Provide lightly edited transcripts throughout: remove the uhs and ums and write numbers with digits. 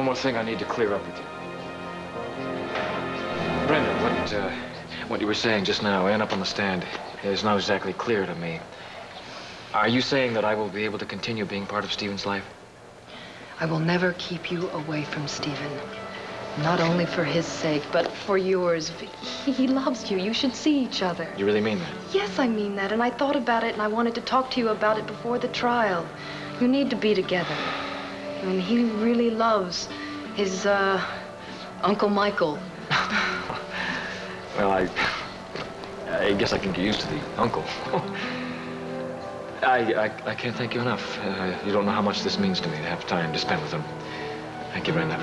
one more thing I need to clear up with you. Brenda, what you were saying just now, and up on the stand, is not exactly clear to me. Are you saying that I will be able to continue being part of Stephen's life? I will never keep you away from Stephen. Not only for his sake, but for yours. He loves you. You should see each other. You really mean that? Yes, I mean that. And I thought about it, and I wanted to talk to you about it before the trial. You need to be together. I mean, he really loves his, Uncle Michael. Well, I guess I can get used to the uncle. I can't thank you enough. You don't know how much this means to me to have time to spend with him. Thank you, Brenda.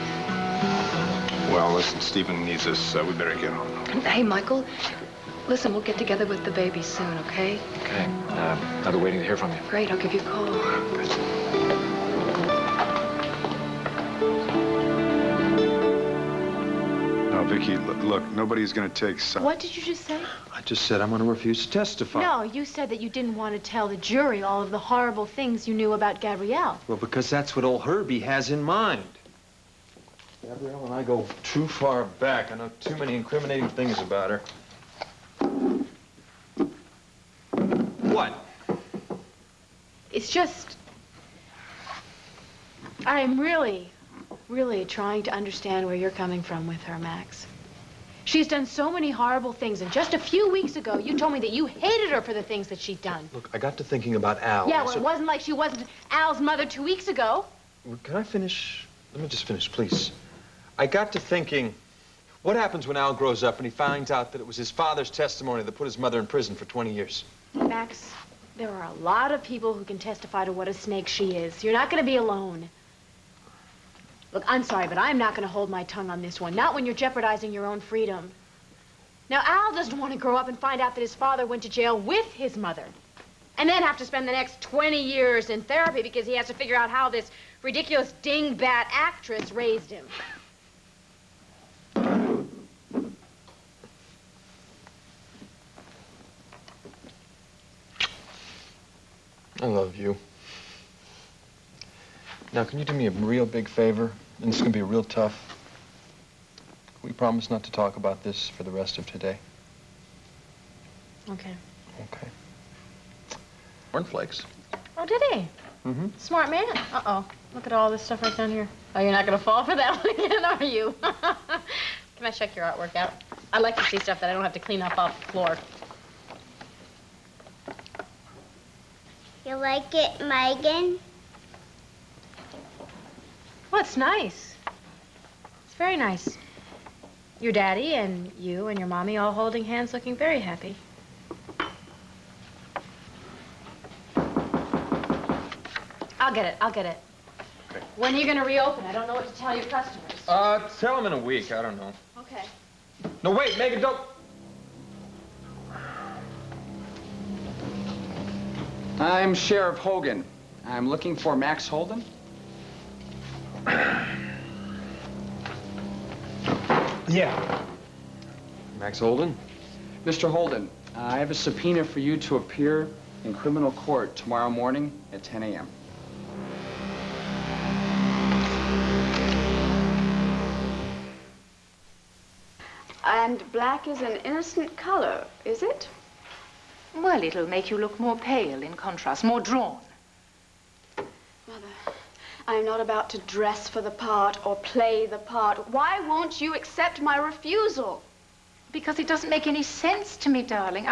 Well, listen, Stephen needs us. We better get on. Hey, Michael, listen, we'll get together with the baby soon, okay? Okay. I'll be waiting to hear from you. Great, I'll give you a call. Good. No, Vicky, look, nobody's going to take some... What did you just say? I just said I'm going to refuse to testify. No, you said that you didn't want to tell the jury all of the horrible things you knew about Gabrielle. Well, because that's what old Herbie has in mind. Gabrielle and I go too far back. I know too many incriminating things about her. What? It's just... I'm really trying to understand where you're coming from with her, Max. She's done so many horrible things, and just a few weeks ago, you told me that you hated her for the things that she'd done. Look, I got to thinking about Al. Yeah, well, it wasn't like she wasn't Al's mother 2 weeks ago. Can I finish? Let me just finish, please. I got to thinking, what happens when Al grows up and he finds out that it was his father's testimony that put his mother in prison for 20 years? Max, there are a lot of people who can testify to what a snake she is. You're not going to be alone. Look, I'm sorry, but I'm not going to hold my tongue on this one. Not when you're jeopardizing your own freedom. Now, Al doesn't want to grow up and find out that his father went to jail with his mother. And then have to spend the next 20 years in therapy because he has to figure out how this ridiculous dingbat actress raised him. I love you. Now, can you do me a real big favor? And this is going to be real tough. Can we promise not to talk about this for the rest of today? Okay. Okay. Cornflakes. Oh, did he? Mm-hmm. Smart man. Uh-oh. Look at all this stuff right down here. Oh, you're not going to fall for that one again, are you? Can I check your artwork out? I like to see stuff that I don't have to clean up off the floor. You like it, Megan? Well, it's nice. It's very nice. Your daddy and you and your mommy all holding hands looking very happy. I'll get it. I'll get it. Okay. When are you going to reopen? I don't know what to tell your customers. Tell them in a week. I don't know. Okay. No, wait, Megan, don't... I'm Sheriff Hogan. I'm looking for Max Holden. Yeah. Max Holden? Mr. Holden, I have a subpoena for you to appear in criminal court tomorrow morning at 10 a.m. And black is an innocent color, is it? Well, it'll make you look more pale in contrast, more drawn. Mother, I am not about to dress for the part or play the part. Why won't you accept my refusal? Because it doesn't make any sense to me, darling.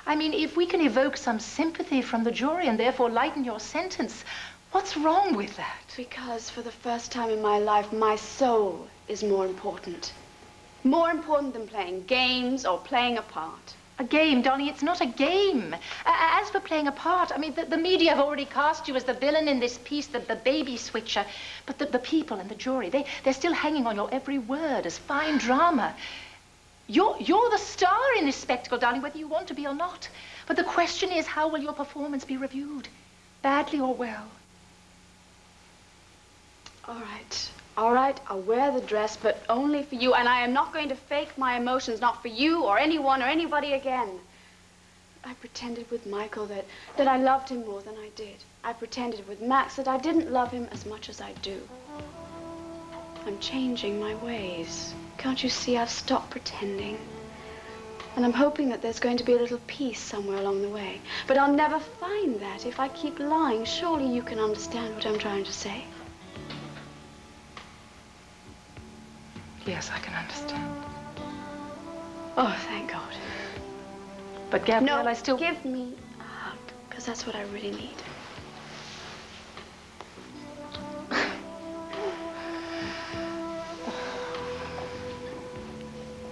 I mean, if we can evoke some sympathy from the jury and therefore lighten your sentence, what's wrong with that? Because for the first time in my life, my soul is more important. More important than playing games or playing a part. A game, darling, it's not a game. As for playing a part, I mean, the media have already cast you as the villain in this piece, the baby switcher. But the people and the jury, they're still hanging on your every word as fine drama. You're the star in this spectacle, darling, whether you want to be or not. But the question is, how will your performance be reviewed? Badly or well? All right. All right, I'll wear the dress, but only for you. And I am not going to fake my emotions, not for you or anyone or anybody again. I pretended with Michael that I loved him more than I did. I pretended with Max that I didn't love him as much as I do. I'm changing my ways. Can't you see I've stopped pretending? And I'm hoping that there's going to be a little peace somewhere along the way. But I'll never find that if I keep lying. Surely you can understand what I'm trying to say. Yes, I can understand. Oh, thank God. But Gabrielle, No, I still... give me a hug, because that's what I really need.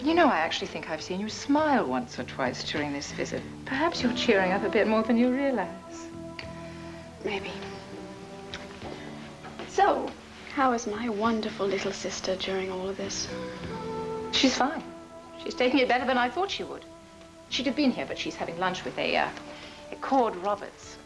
You know, I actually think I've seen you smile once or twice during this visit. Perhaps you're cheering up a bit more than you realize. Maybe. So, how is my wonderful little sister during all of this? She's fine. She's taking it better than I thought she would. She'd have been here, but she's having lunch with a Cord Roberts.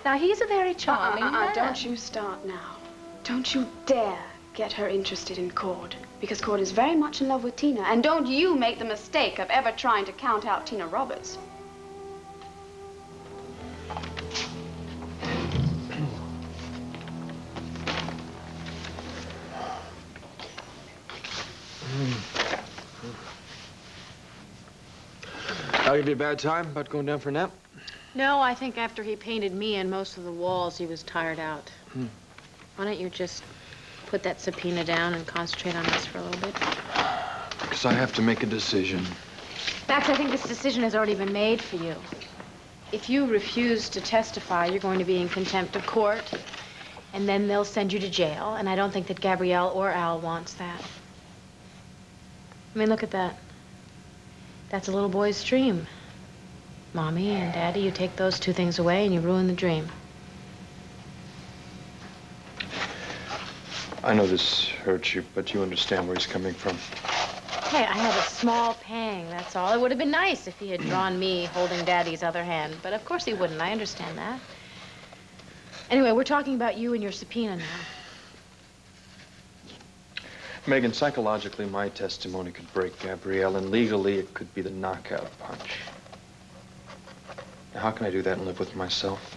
Now, he's a very charming man. Don't you start now. Don't you dare get her interested in Cord, because Cord is very much in love with Tina, and don't you make the mistake of ever trying to count out Tina Roberts. I'll give you a bad time about going down for a nap? No, I think after he painted me and most of the walls, he was tired out. Why don't you just put that subpoena down and concentrate on this for a little bit? Because I have to make a decision. Max, I think this decision has already been made for you. If you refuse to testify, you're going to be in contempt of court, and then they'll send you to jail, and I don't think that Gabrielle or Al wants that. I mean, look at that. That's a little boy's dream. Mommy and Daddy, you take those two things away and you ruin the dream. I know this hurts you, but you understand where he's coming from. Hey, I had a small pang, that's all. It would have been nice if he had drawn me holding Daddy's other hand, but of course he wouldn't. I understand that. Anyway, we're talking about you and your subpoena now. Megan, psychologically, my testimony could break Gabrielle, and legally, it could be the knockout punch. Now, how can I do that and live with myself?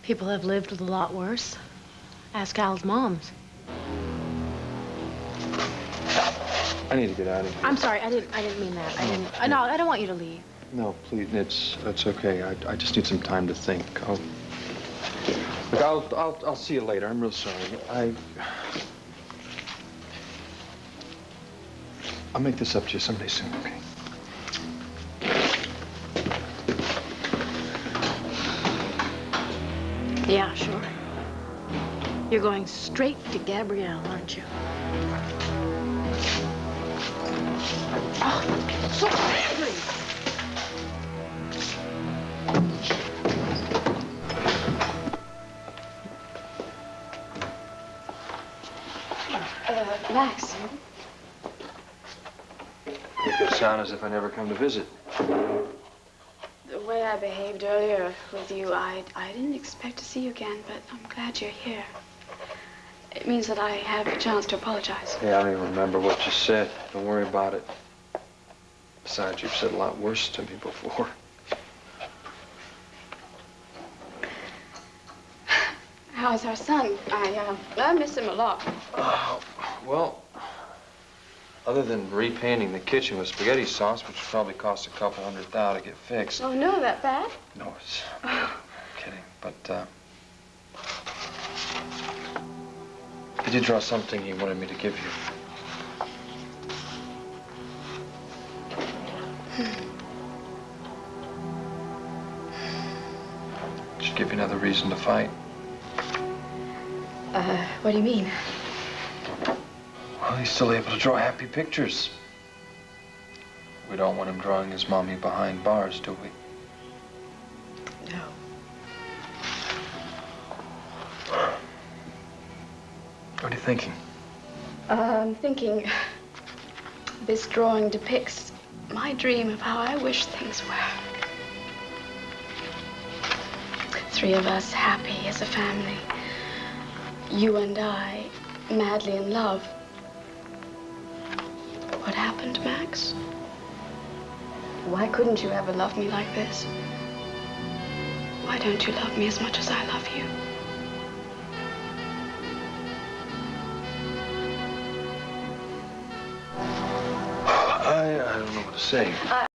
People have lived with a lot worse. Ask Al's moms. I need to get out of here. I'm sorry, I didn't mean that. No, I don't want you to leave. No, please, it's okay. I just need some time to think. I'll see you later. I'm real sorry. I'll make this up to you someday soon, okay? Yeah, sure. You're going straight to Gabrielle, aren't you? Oh, so angry! Max. Make it sound as if I never come to visit. The way I behaved earlier with you, I didn't expect to see you again, but I'm glad you're here. It means that I have a chance to apologize. Yeah, I don't even remember what you said. Don't worry about it. Besides, you've said a lot worse to me before. How's our son? I miss him a lot. Well, other than repainting the kitchen with spaghetti sauce, which probably cost a couple $100,000 to get fixed. Oh, no, that bad? No, it's kidding. But, he did draw something he wanted me to give you. Should give you another reason to fight. What do you mean? Well, he's still able to draw happy pictures. We don't want him drawing his mommy behind bars, do we? No. What are you thinking? I'm thinking this drawing depicts my dream of how I wish things were. 3 of us happy as a family. You and I, madly in love. What happened, Max? Why couldn't you ever love me like this? Why don't you love me as much as I love you? to say.